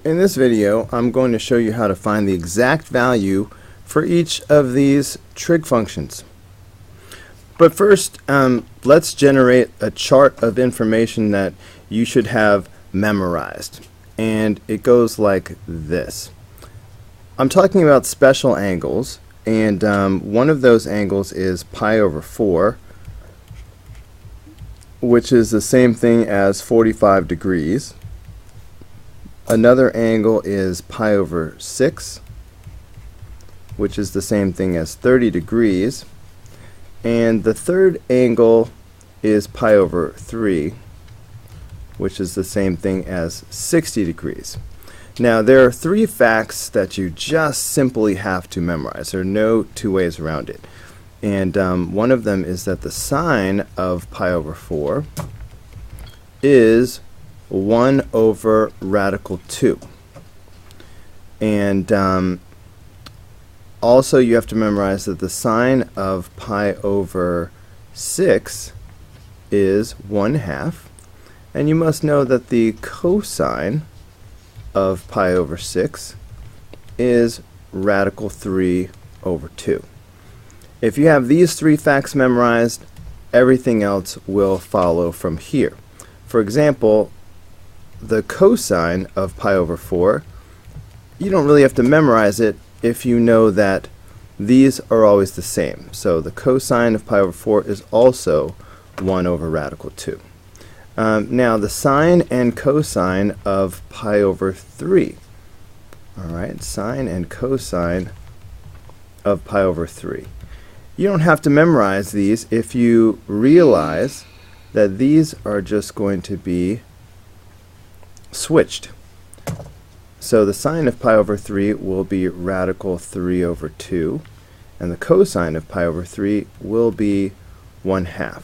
In this video, I'm going to show you how to find the exact value for each of these trig functions. But first, let's generate a chart of information that you should have memorized. And it goes like this. I'm talking about special angles, and one of those angles is pi over 4, which is the same thing as 45 degrees. Another angle is pi over 6, which is the same thing as 30 degrees. And the third angle is pi over 3, which is the same thing as 60 degrees. Now, there are three facts that you just simply have to memorize. There are no two ways around it. And one of them is that the sine of pi over 4 is 1 over radical 2. And also you have to memorize that the sine of pi over 6 is 1/2. And you must know that the cosine of pi over 6 is radical 3 over 2. If you have these three facts memorized, everything else will follow from here. For example, the cosine of pi over 4, you don't really have to memorize it if you know that these are always the same. So the cosine of pi over 4 is also 1 over radical 2. Now the sine and cosine of pi over 3. Alright, sine and cosine of pi over 3. You don't have to memorize these if you realize that these are just going to be switched. So the sine of pi over 3 will be radical 3 over 2, and the cosine of pi over 3 will be 1/2.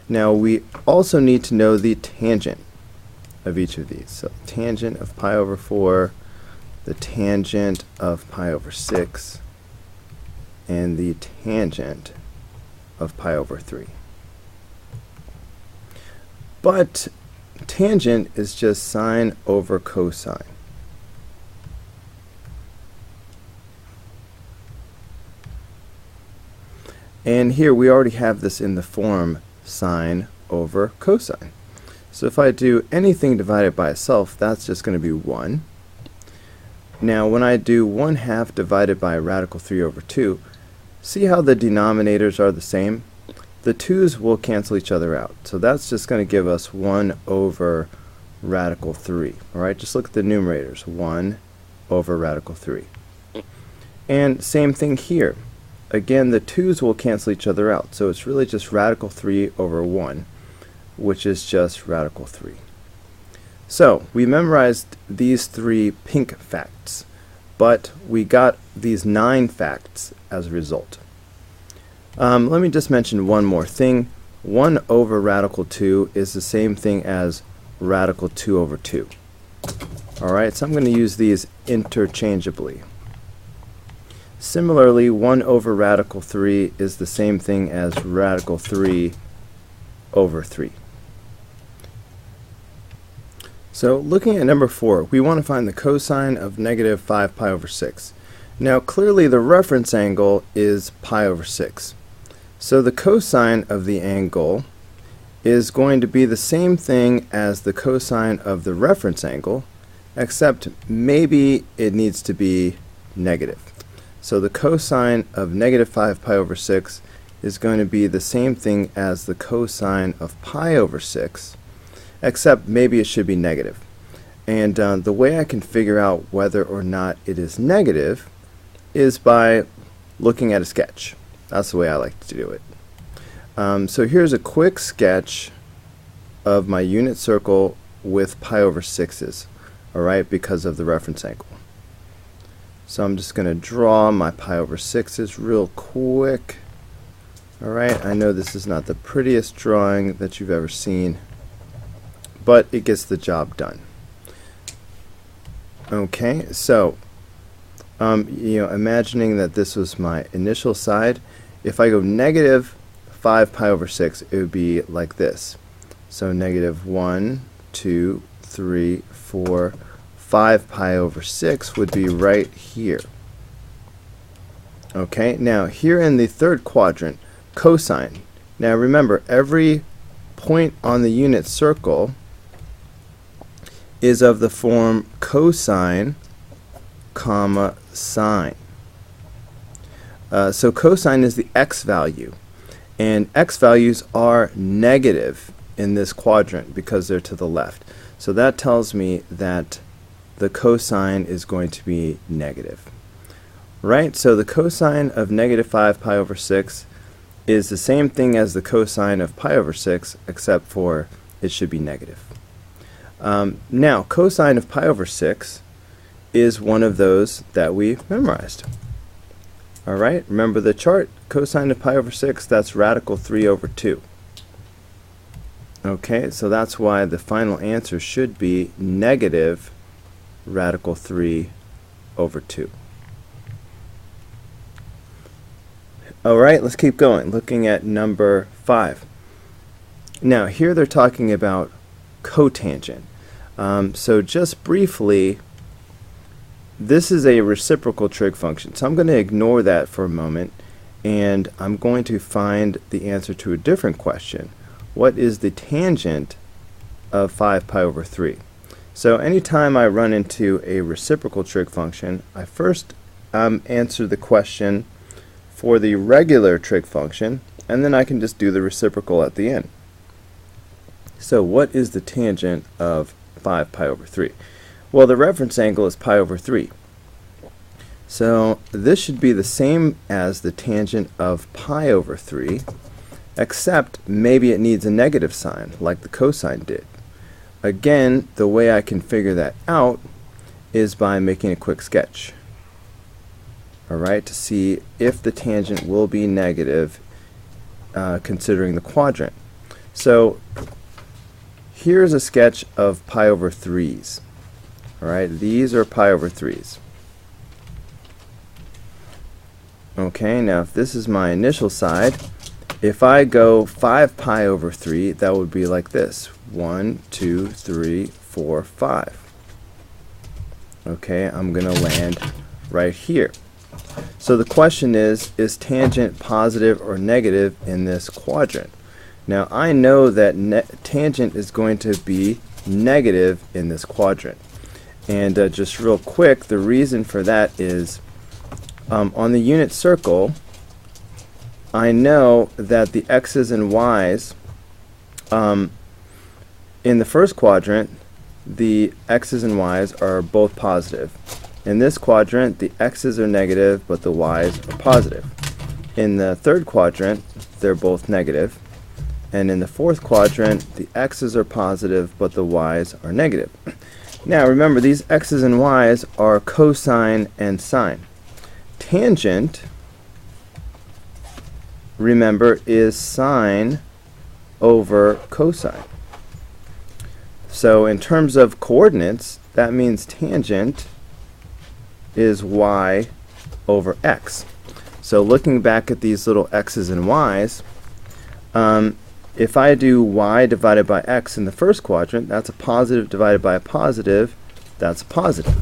Now we also need to know the tangent of each of these. So tangent of pi over 4, the tangent of pi over 6, and the tangent of pi over 3. But tangent is just sine over cosine. And here we already have this in the form sine over cosine. So if I do anything divided by itself, that's just going to be 1. Now when I do 1/2 divided by radical 3 over 2, see how the denominators are the same? The 2's will cancel each other out. So that's just going to give us 1 over radical 3. Alright, just look at the numerators. 1 over radical 3. And same thing here. Again, the 2's will cancel each other out. So it's really just radical 3 over 1, which is just radical 3. So we memorized these three pink facts, but we got these 9 facts as a result. Let me just mention one more thing. 1 over radical 2 is the same thing as radical 2 over 2. Alright, so I'm going to use these interchangeably. Similarly, 1 over radical 3 is the same thing as radical 3 over 3. So looking at number 4, we want to find the cosine of negative 5 pi over 6. Now clearly the reference angle is pi over 6. So the cosine of the angle is going to be the same thing as the cosine of the reference angle, except maybe it needs to be negative. So the cosine of negative 5 pi over 6 is going to be the same thing as the cosine of pi over 6, except maybe it should be negative. And the way I can figure out whether or not it is negative is by looking at a sketch. That's the way I like to do it. So here's a quick sketch of my unit circle with pi over 6's, alright, because of the reference angle. So I'm just going to draw my pi over 6's real quick. Alright, I know this is not the prettiest drawing that you've ever seen, but it gets the job done. Okay, so imagining that this was my initial side, if I go negative 5 pi over 6, it would be like this. So negative 1, 2, 3, 4, 5 pi over 6 would be right here. Okay, now here in the third quadrant, cosine. Now remember, every point on the unit circle is of the form cosine, comma, sine. So cosine is the x value, and x values are negative in this quadrant because they're to the left. So that tells me that the cosine is going to be negative. Right? So the cosine of negative 5 pi over 6 is the same thing as the cosine of pi over 6, except for it should be negative. Now, cosine of pi over 6 is one of those that we memorized. Alright, remember the chart, cosine of pi over 6, that's radical 3 over 2. Okay, so that's why the final answer should be negative radical 3 over 2. Alright, let's keep going, looking at number 5. Now, here they're talking about cotangent. So just briefly, this is a reciprocal trig function. So I'm going to ignore that for a moment, and I'm going to find the answer to a different question. What is the tangent of 5 pi over 3? So anytime I run into a reciprocal trig function, I first answer the question for the regular trig function, and then I can just do the reciprocal at the end. So what is the tangent of 5 pi over 3? Well, the reference angle is pi over 3. So this should be the same as the tangent of pi over 3, except maybe it needs a negative sign, like the cosine did. Again, the way I can figure that out is by making a quick sketch. Alright, to see if the tangent will be negative considering the quadrant. So here's a sketch of pi over 3's. Alright, these are pi over 3's. Okay, now if this is my initial side, if I go 5 pi over 3, that would be like this. 1, 2, 3, 4, 5. Okay, I'm going to land right here. So the question is tangent positive or negative in this quadrant? Now I know that tangent is going to be negative in this quadrant. And just real quick, the reason for that is on the unit circle, I know that the x's and y's in the first quadrant, the x's and y's are both positive. In this quadrant, the x's are negative, but the y's are positive. In the third quadrant, they're both negative. And in the fourth quadrant, the x's are positive, but the y's are negative. Now remember, these x's and y's are cosine and sine. Tangent, remember, is sine over cosine. So in terms of coordinates, that means tangent is y over x. So looking back at these little x's and y's, if I do y divided by x in the first quadrant, that's a positive divided by a positive, that's a positive.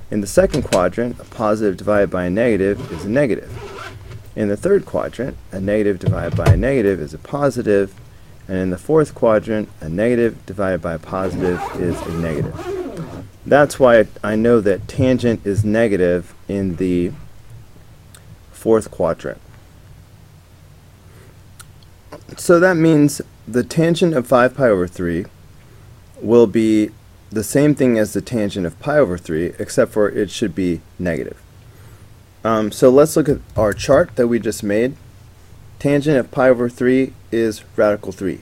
In the second quadrant, a positive divided by a negative is a negative. In the third quadrant, a negative divided by a negative is a positive, and in the fourth quadrant, a negative divided by a positive is a negative. That's why I know that tangent is negative in the fourth quadrant. So that means the tangent of 5 pi over 3 will be the same thing as the tangent of pi over 3, except for it should be negative. So let's look at our chart that we just made. Tangent of pi over 3 is radical 3.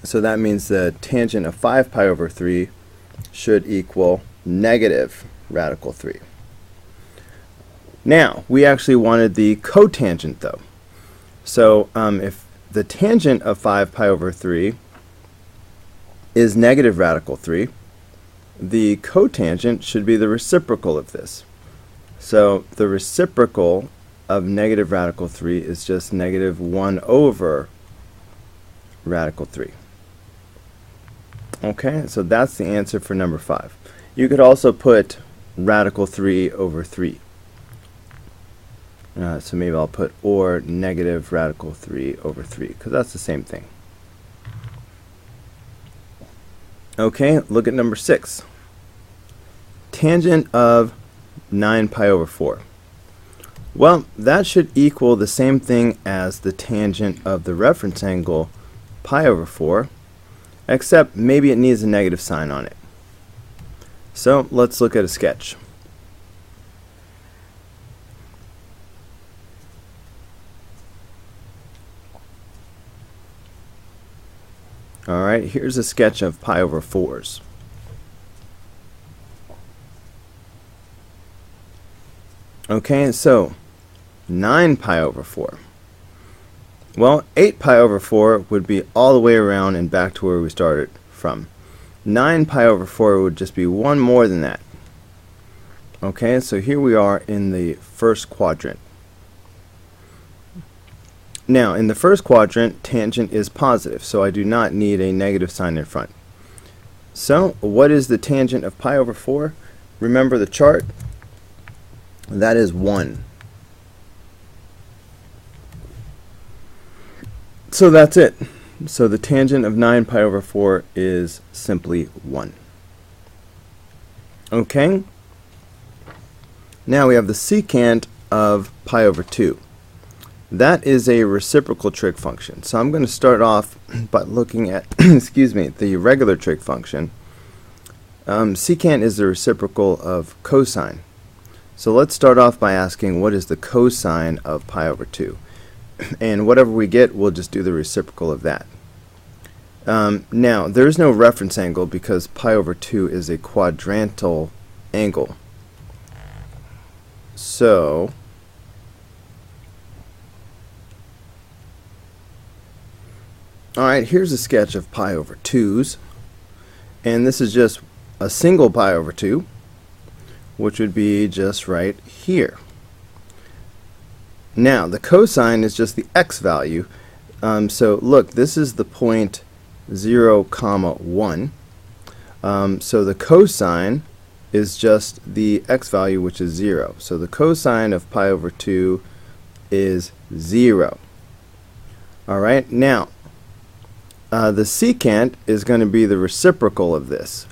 So that means the tangent of 5 pi over 3 should equal negative radical 3. Now, we actually wanted the cotangent though. So if the tangent of 5 pi over 3 is negative radical 3, the cotangent should be the reciprocal of this. So the reciprocal of negative radical 3 is just negative 1 over radical 3. Okay, so that's the answer for number 5. You could also put radical 3 over 3. So maybe I'll put or negative radical 3 over 3, because that's the same thing. Okay, look at number 6. Tangent of 9 pi over 4. Well, that should equal the same thing as the tangent of the reference angle pi over 4, except maybe it needs a negative sign on it. So let's look at a sketch. Alright, here's a sketch of pi over 4s. Okay, so 9 pi over 4. Well, 8 pi over 4 would be all the way around and back to where we started from. 9 pi over 4 would just be one more than that. Okay, so here we are in the first quadrant. Now, in the first quadrant, tangent is positive, so I do not need a negative sign in front. So, what is the tangent of pi over 4? Remember the chart? That is 1. So that's it. So the tangent of 9 pi over 4 is simply 1. Okay? Now we have the secant of pi over 2. That is a reciprocal trig function. So I'm going to start off by looking at excuse me, the regular trig function. Secant is the reciprocal of cosine. So let's start off by asking what is the cosine of pi over 2. And whatever we get, we'll just do the reciprocal of that. Now, there is no reference angle because pi over 2 is a quadrantal angle. So, alright, here's a sketch of pi over 2's. And this is just a single pi over 2, which would be just right here. Now, the cosine is just the x value. So look, this is the point 0, 1. So the cosine is just the x value, which is 0. So the cosine of pi over 2 is 0. Alright, now, the secant is going to be the reciprocal of this.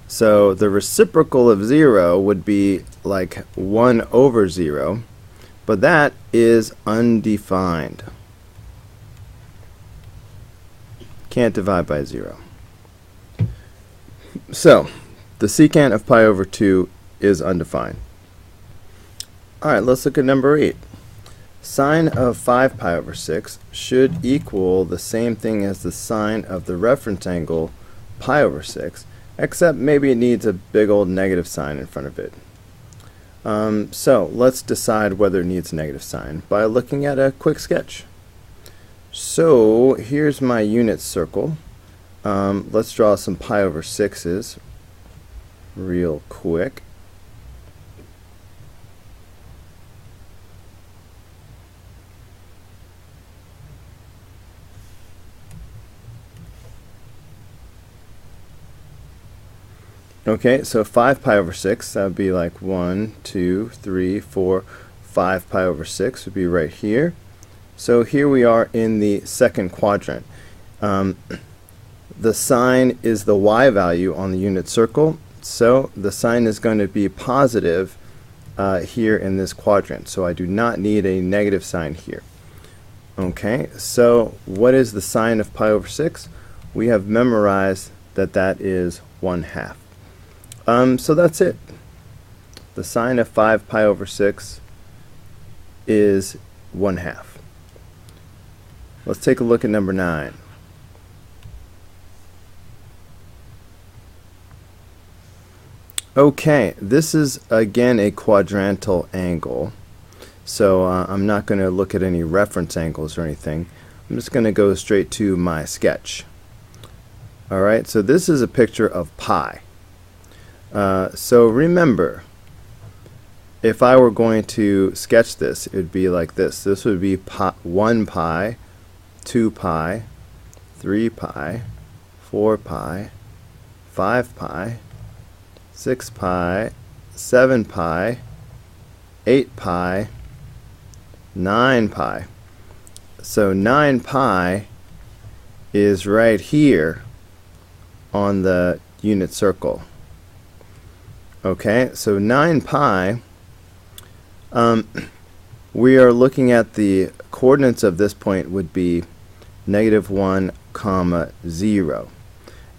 So the reciprocal of 0 would be like 1 over 0, but that is undefined. Can't divide by 0. So the secant of pi over 2 is undefined. Alright, let's look at number 8. Sine of 5 pi over 6 should equal the same thing as the sine of the reference angle pi over 6, except maybe it needs a big old negative sign in front of it. So let's decide whether it needs a negative sign by looking at a quick sketch. So here's my unit circle. Let's draw some pi over 6's real quick. Okay, so 5 pi over 6, that would be like 1, 2, 3, 4, 5 pi over 6 would be right here. So here we are in the second quadrant. The sign is the y value on the unit circle, so the sign is going to be positive here in this quadrant. So I do not need a negative sign here. Okay, so what is the sine of pi over 6? We have memorized that that is 1/2. So that's it. The sine of 5 pi over 6 is 1/2. Let's take a look at number 9. Okay, this is again a quadrantal angle. So I'm not going to look at any reference angles or anything. I'm just going to go straight to my sketch. Alright, so this is a picture of pi. So remember, if I were going to sketch this, it would be like this. This would be 1 pi, 2 pi, 3 pi, 4 pi, 5 pi, 6 pi, 7 pi, 8 pi, 9 pi. So 9 pi is right here on the unit circle. Okay, so 9 pi, we are looking at the coordinates of this point would be -1, 0.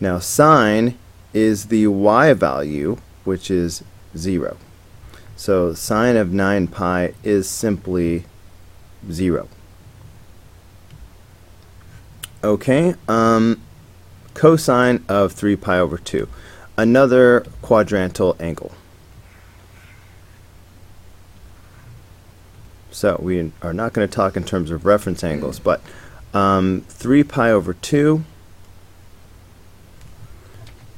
Now sine is the y value, which is 0. So sine of 9 pi is simply 0. Okay, cosine of 3 pi over 2, another quadrantal angle. So we are not going to talk in terms of reference angles, but 3 pi over 2.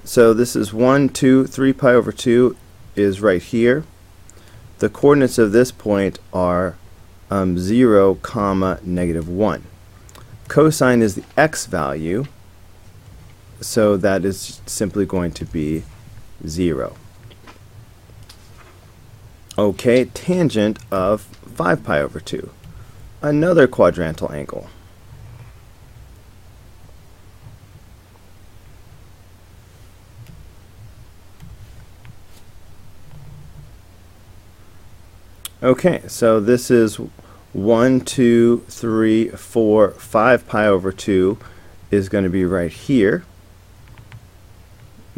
So this is 1, 2, 3 pi over 2 is right here. The coordinates of this point are 0, -1. Cosine is the x value, so that is simply going to be 0. Okay, tangent of 5 pi over 2, another quadrantal angle. Okay, so this is 1, 2, 3, 4, 5 pi over 2 is going to be right here.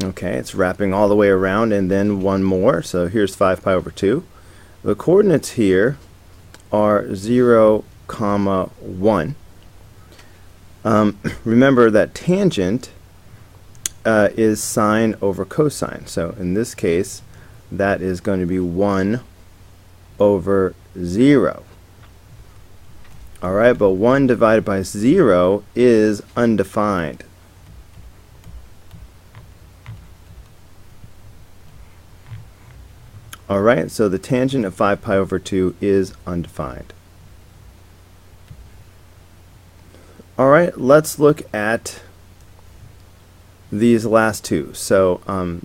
Okay, it's wrapping all the way around, and then one more. So here's 5 pi over 2. The coordinates here are 0, 1. Remember that tangent is sine over cosine. So in this case, that is going to be 1 over 0. Alright, but 1 divided by 0 is undefined. Alright, so the tangent of 5 pi over 2 is undefined. Alright, let's look at these last two. So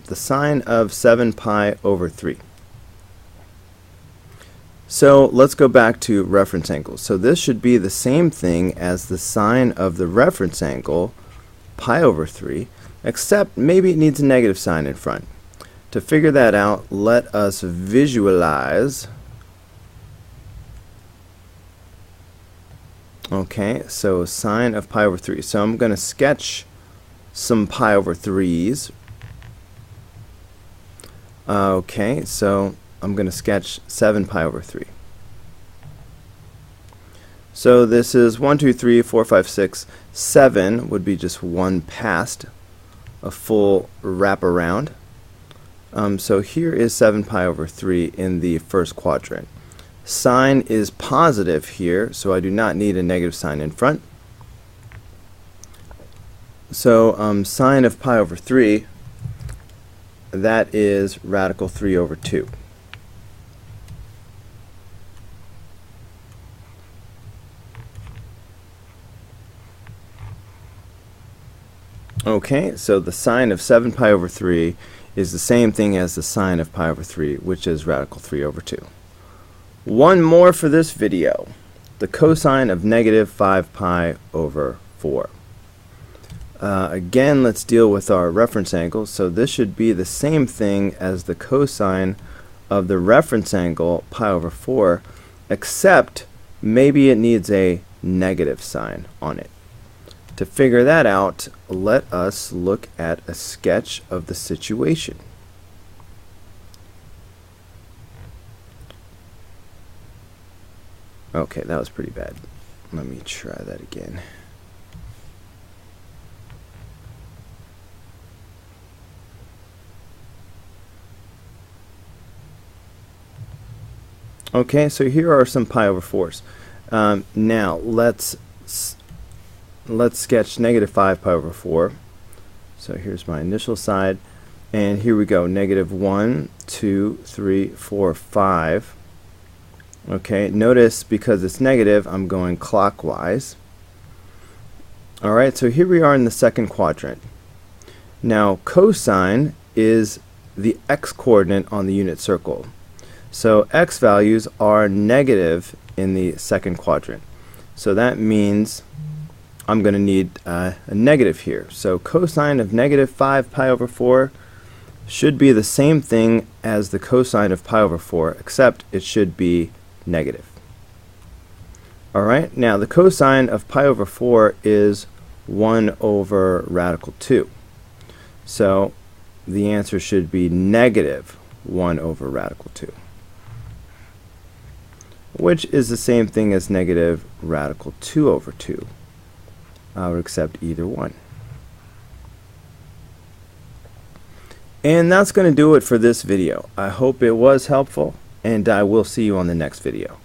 the sine of 7 pi over 3. So let's go back to reference angles. So this should be the same thing as the sine of the reference angle, pi over 3, except maybe it needs a negative sign in front. To figure that out, let us visualize. Okay, so sine of pi over 3. So I'm going to sketch some pi over 3's. Okay, so I'm going to sketch 7 pi over 3. So this is 1, 2, 3, 4, 5, 6, 7 would be just one past a full wraparound. So here is 7 pi over 3 in the first quadrant. Sine is positive here, so I do not need a negative sign in front. So sine of pi over 3, that is radical 3 over 2. Okay, so the sine of 7 pi over 3 is the same thing as the sine of pi over 3, which is radical 3 over 2. One more for this video, the cosine of negative 5 pi over 4. Again, let's deal with our reference angle. So this should be the same thing as the cosine of the reference angle, pi over 4, except maybe it needs a negative sign on it. To figure that out, let us look at a sketch of the situation. Okay, that was pretty bad. Let me try that again. Okay, so here are some pi over 4's. Now let's sketch negative 5 pi over 4. So here's my initial side, and here we go, negative 1, 2, 3, 4, 5. Okay, notice because it's negative, I'm going clockwise. Alright, so here we are in the second quadrant. Now cosine is the x-coordinate on the unit circle. So x values are negative in the second quadrant. So that means I'm going to need a negative here. So cosine of negative 5 pi over 4 should be the same thing as the cosine of pi over 4, except it should be negative. Alright, now the cosine of pi over 4 is 1 over radical 2. So the answer should be negative 1 over radical 2, which is the same thing as negative radical 2 over 2. I would accept either one. And that's going to do it for this video. I hope it was helpful, and I will see you on the next video.